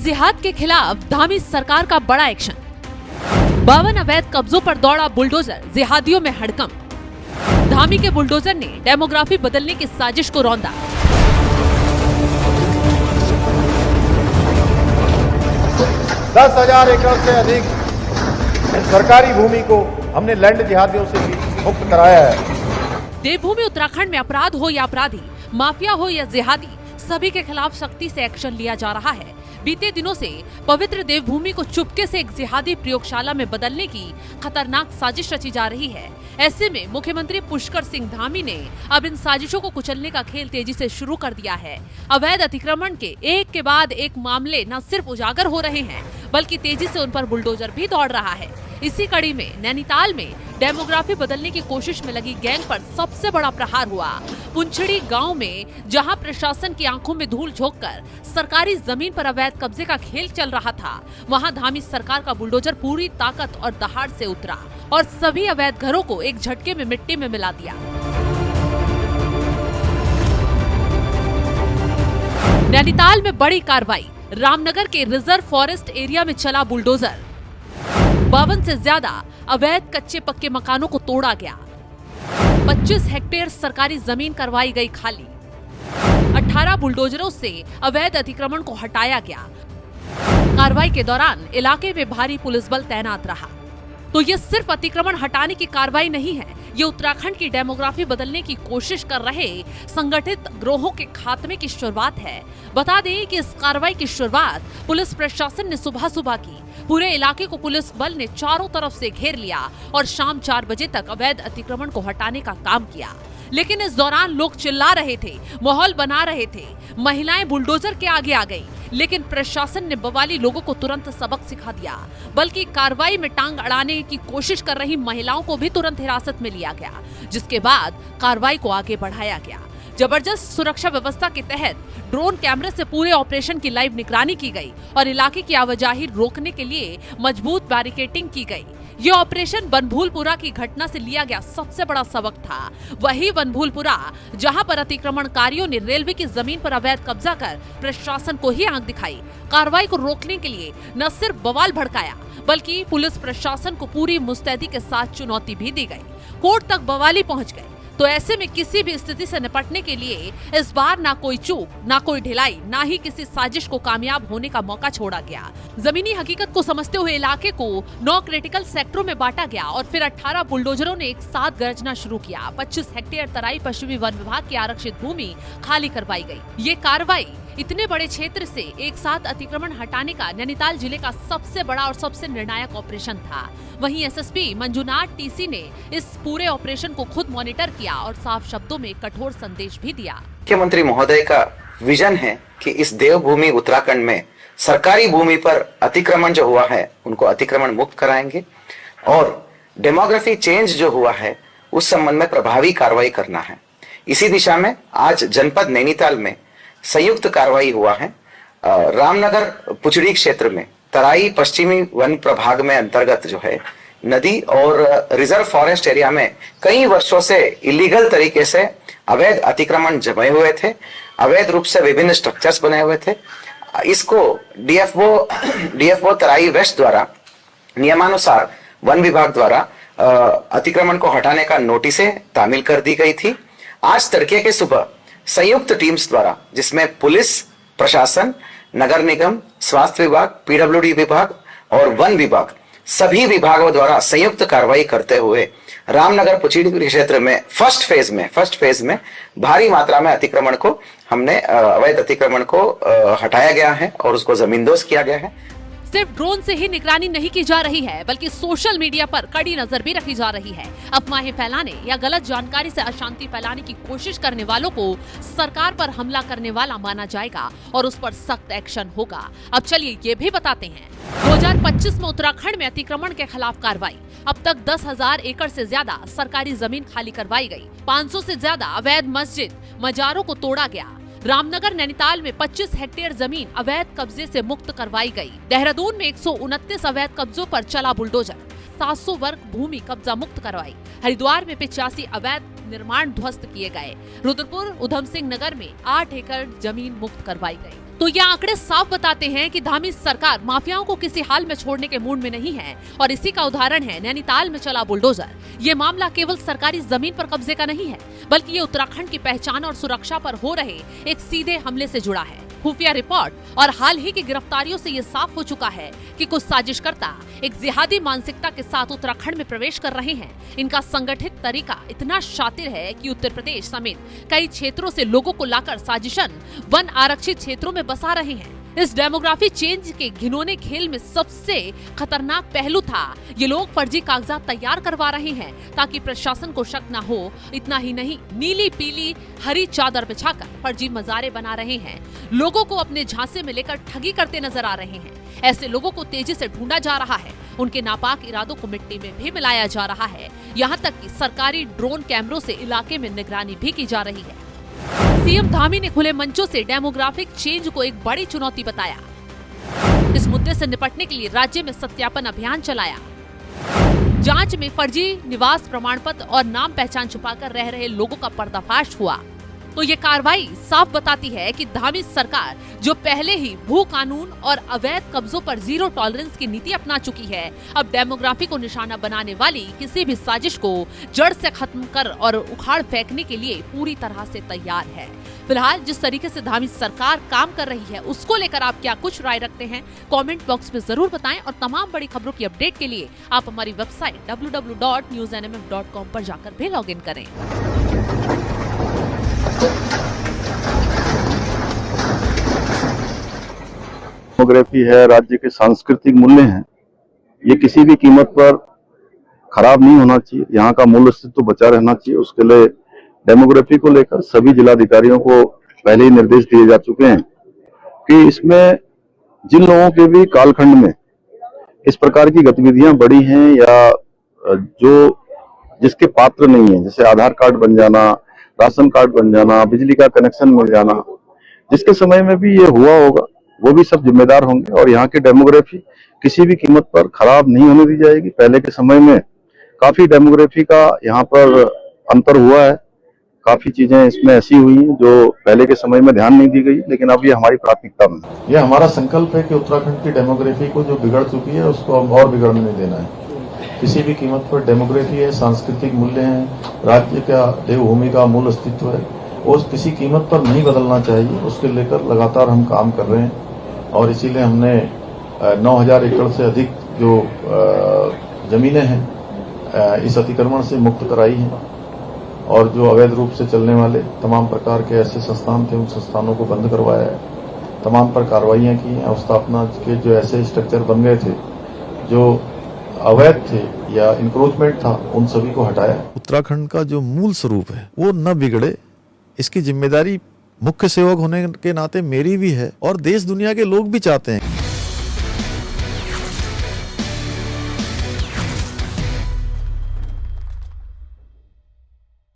जिहाद के खिलाफ धामी सरकार का बड़ा एक्शन। 52 अवैध कब्जों पर दौड़ा बुलडोजर, जिहादियों में हड़कंप। धामी के बुलडोजर ने डेमोग्राफी बदलने की साजिश को रौंदा। 10,000 एकड़ से अधिक सरकारी भूमि को हमने लैंड जिहादियों से भी मुक्त कराया है। देवभूमि उत्तराखंड में अपराध हो या अपराधी, माफिया हो या जिहादी, सभी के खिलाफ सख्ती से एक्शन लिया जा रहा है। बीते दिनों से पवित्र देवभूमि को चुपके से एक जिहादी प्रयोगशाला में बदलने की खतरनाक साजिश रची जा रही है। ऐसे में मुख्यमंत्री पुष्कर सिंह धामी ने अब इन साजिशों को कुचलने का खेल तेजी से शुरू कर दिया है। अवैध अतिक्रमण के एक के बाद एक मामले न सिर्फ उजागर हो रहे हैं, बल्कि तेजी से उन पर बुलडोजर भी दौड़ रहा है। इसी कड़ी में नैनीताल में डेमोग्राफी बदलने की कोशिश में लगी गैंग पर सबसे बड़ा प्रहार हुआ। पुंछड़ी गांव में जहां प्रशासन की आंखों में धूल झोंककर सरकारी जमीन पर अवैध कब्जे का खेल चल रहा था, वहां धामी सरकार का बुलडोजर पूरी ताकत और दहाड़ से उतरा और सभी अवैध घरों को एक झटके में मिट्टी में मिला दिया। नैनीताल में बड़ी कार्रवाई, रामनगर के रिजर्व फॉरेस्ट एरिया में चला बुलडोजर। 52 से ज्यादा अवैध कच्चे पक्के मकानों को तोड़ा गया। 25 हेक्टेयर सरकारी जमीन करवाई गई खाली। 18 बुलडोजरों से अवैध अतिक्रमण को हटाया गया। कार्रवाई के दौरान इलाके में भारी पुलिस बल तैनात रहा। तो ये सिर्फ अतिक्रमण हटाने की कार्रवाई नहीं है, ये उत्तराखंड की डेमोग्राफी बदलने की कोशिश कर रहे संगठित गिरोहों के खात्मे की शुरुआत है। बता दें कि इस कार्रवाई की शुरुआत पुलिस प्रशासन ने सुबह की। पूरे इलाके को पुलिस बल ने चारों तरफ से घेर लिया और शाम 4 बजे तक अवैध अतिक्रमण को हटाने का काम किया। लेकिन इस दौरान लोग चिल्ला रहे थे, माहौल बना रहे थे, महिलाएं बुलडोजर के आगे आ गईं। लेकिन प्रशासन ने बवाली लोगों को तुरंत सबक सिखा दिया, बल्कि कार्रवाई में टांग अड़ाने की कोशिश कर रही महिलाओं को भी तुरंत हिरासत में लिया गया, जिसके बाद कार्रवाई को आगे बढ़ाया गया। जबरदस्त सुरक्षा व्यवस्था के तहत ड्रोन कैमरे से पूरे ऑपरेशन की लाइव निगरानी की गई और इलाके की आवाजाही रोकने के लिए मजबूत बैरिकेडिंग की गई। ये ऑपरेशन बनभूलपुरा की घटना से लिया गया सबसे बड़ा सबक था। वही बनभूलपुरा जहां पर अतिक्रमणकारियों ने रेलवे की जमीन पर अवैध कब्जा कर प्रशासन को ही आंख दिखाई। कार्रवाई को रोकने के लिए न सिर्फ बवाल भड़काया, बल्कि पुलिस प्रशासन को पूरी मुस्तैदी के साथ चुनौती भी दी गई। कोर्ट तक बवाली पहुंच गए। तो ऐसे में किसी भी स्थिति से निपटने के लिए इस बार ना कोई चूक, ना कोई ढिलाई, ना ही किसी साजिश को कामयाब होने का मौका छोड़ा गया। जमीनी हकीकत को समझते हुए इलाके को 9 क्रिटिकल सेक्टरों में बांटा गया और फिर 18 बुलडोजरों ने एक साथ गरजना शुरू किया। 25 हेक्टेयर तराई पश्चिमी वन विभाग की आरक्षित भूमि खाली करवाई गई। ये कार्रवाई इतने बड़े क्षेत्र से एक साथ अतिक्रमण हटाने का नैनीताल जिले का सबसे बड़ा और सबसे निर्णायक ऑपरेशन था। वहीं एसएसपी मंजुनाथ टीसी ने इस पूरे ऑपरेशन को खुद मॉनिटर किया और साफ शब्दों में कठोर संदेश भी दिया। मुख्यमंत्री महोदय का विजन है कि इस देवभूमि उत्तराखंड में सरकारी भूमि पर अतिक्रमण जो हुआ है उनको अतिक्रमण मुक्त कराएंगे और डेमोग्राफी चेंज जो हुआ है उस संबंध में प्रभावी कार्रवाई करना है। इसी दिशा में आज जनपद नैनीताल में संयुक्त कार्रवाई हुआ है। रामनगर पुचड़ी क्षेत्र में तराई पश्चिमी वन प्रभाग में अंतर्गत जो है नदी और रिजर्व फॉरेस्ट एरिया में कई वर्षों से इलीगल तरीके से अवैध अतिक्रमण जमे हुए थे, अवैध रूप से विभिन्न स्ट्रक्चर्स बने हुए थे। इसको डीएफओ तराई वेस्ट द्वारा नियमानुसार वन विभाग द्वारा अतिक्रमण को हटाने का नोटिसें तामील कर दी गई थी। आज तड़के के सुबह संयुक्त टीम्स द्वारा, जिसमें पुलिस प्रशासन, नगर निगम, स्वास्थ्य विभाग, पीडब्ल्यूडी विभाग और वन विभाग, सभी विभागों द्वारा संयुक्त कार्रवाई करते हुए रामनगर पुचीडी क्षेत्र में फर्स्ट फेज में भारी मात्रा में अतिक्रमण को हमने अवैध अतिक्रमण को हटाया गया है और उसको जमींदोज किया गया है। सिर्फ ड्रोन से ही निगरानी नहीं की जा रही है, बल्कि सोशल मीडिया पर कड़ी नजर भी रखी जा रही है। अफवाहें फैलाने या गलत जानकारी से अशांति फैलाने की कोशिश करने वालों को सरकार पर हमला करने वाला माना जाएगा और उस पर सख्त एक्शन होगा। अब चलिए ये भी बताते हैं, 2025 में उत्तराखंड में अतिक्रमण के खिलाफ कार्रवाई। अब तक 10,000 एकड़ से ज्यादा सरकारी जमीन खाली करवाई गई। 500 से ज्यादा अवैध मस्जिद मजारों को तोड़ा गया। रामनगर नैनीताल में 25 हेक्टेयर जमीन अवैध कब्जे से मुक्त करवाई गई। देहरादून में 129 अवैध कब्जों पर चला बुलडोजर। 700 वर्ग भूमि कब्जा मुक्त करवाई। हरिद्वार में 85 अवैध निर्माण ध्वस्त किए गए। रुद्रपुर उधम सिंह नगर में 8 एकड़ जमीन मुक्त करवाई गई। तो ये आंकड़े साफ बताते हैं कि धामी सरकार माफियाओं को किसी हाल में छोड़ने के मूड में नहीं है और इसी का उदाहरण है नैनीताल में चला बुलडोजर। ये मामला केवल सरकारी जमीन पर कब्जे का नहीं है, बल्कि ये उत्तराखंड की पहचान और सुरक्षा पर हो रहे एक सीधे हमले से जुड़ा है। खुफिया रिपोर्ट और हाल ही की गिरफ्तारियों से ये साफ हो चुका है कि कुछ साजिशकर्ता एक जिहादी मानसिकता के साथ उत्तराखंड में प्रवेश कर रहे हैं। इनका संगठित तरीका इतना शातिर है कि उत्तर प्रदेश समेत कई क्षेत्रों से लोगों को लाकर साजिशन वन आरक्षित क्षेत्रों में बसा रहे हैं। इस डेमोग्राफी चेंज के घिनौने खेल में सबसे खतरनाक पहलू था ये लोग फर्जी कागजात तैयार करवा रहे हैं ताकि प्रशासन को शक न हो। इतना ही नहीं, नीली पीली हरी चादर बिछाकर फर्जी मजारे बना रहे हैं, लोगों को अपने झांसे में लेकर ठगी करते नजर आ रहे हैं। ऐसे लोगों को तेजी से ढूंढा जा रहा है, उनके नापाक इरादों को मिट्टी में भी मिलाया जा रहा है। यहाँ तक कि सरकारी ड्रोन कैमरों से इलाके में निगरानी भी की जा रही है। सीएम धामी ने खुले मंचों से डेमोग्राफिक चेंज को एक बड़ी चुनौती बताया। इस मुद्दे से निपटने के लिए राज्य में सत्यापन अभियान चलाया। जांच में फर्जी निवास प्रमाण पत्र और नाम पहचान छुपाकर रह रहे लोगों का पर्दाफाश हुआ। तो ये कार्रवाई साफ बताती है कि धामी सरकार जो पहले ही भू कानून और अवैध कब्जों पर जीरो टॉलरेंस की नीति अपना चुकी है, अब डेमोग्राफी को निशाना बनाने वाली किसी भी साजिश को जड़ से खत्म कर और उखाड़ फेंकने के लिए पूरी तरह से तैयार है। फिलहाल जिस तरीके से धामी सरकार काम कर रही है उसको लेकर आप क्या कुछ राय रखते हैं, कमेंट बॉक्स में जरूर बताएं और तमाम बड़ी खबरों की अपडेट के लिए आप हमारी वेबसाइट www.newsnmm.com पर जाकर भी लॉग इन करें। डेमोग्राफी है, राज्य के सांस्कृतिक मूल्य हैं, ये किसी भी कीमत पर खराब नहीं होना चाहिए। यहाँ का मूल अस्तित्व बचा रहना चाहिए। उसके लिए डेमोग्राफी को लेकर सभी जिलाधिकारियों को पहले ही निर्देश दिए जा चुके हैं कि इसमें जिन लोगों के भी कालखंड में इस प्रकार की गतिविधियां बढ़ी हैं या जो जिसके पात्र नहीं है, जैसे आधार कार्ड बन जाना, राशन कार्ड बन जाना, बिजली का कनेक्शन मिल जाना, जिसके समय में भी ये हुआ होगा वो भी सब जिम्मेदार होंगे। और यहाँ की डेमोग्राफी किसी भी कीमत पर खराब नहीं होने दी जाएगी। पहले के समय में काफी डेमोग्राफी का यहाँ पर अंतर हुआ है, काफी चीजें इसमें ऐसी हुई हैं जो पहले के समय में ध्यान नहीं दी गई, लेकिन अब ये हमारी प्राथमिकता में। यह हमारा संकल्प है कि उत्तराखंड की डेमोग्राफी को जो बिगड़ चुकी है उसको हम और बिगड़ने नहीं देना है। किसी भी कीमत पर डेमोग्राफी है, सांस्कृतिक मूल्य हैं, राज्य का देवभूमि का मूल अस्तित्व है, वो किसी कीमत पर नहीं बदलना चाहिए। उसके लेकर लगातार हम काम कर रहे हैं और इसीलिए हमने 9000 एकड़ से अधिक जो जमीनें हैं इस अतिक्रमण से मुक्त कराई हैं और जो अवैध रूप से चलने वाले तमाम प्रकार के ऐसे संस्थान थे उन संस्थानों को बंद करवाया है। तमाम पर कार्रवाइयां की हैं। अवस्थापना के जो ऐसे स्ट्रक्चर बन गए थे जो अवैध थे या इंक्रोचमेंट था, उन सभी को हटाया। उत्तराखंड का जो मूल स्वरूप है वो न बिगड़े, इसकी जिम्मेदारी मुख्य सेवक होने के नाते मेरी भी है और देश दुनिया के लोग भी चाहते हैं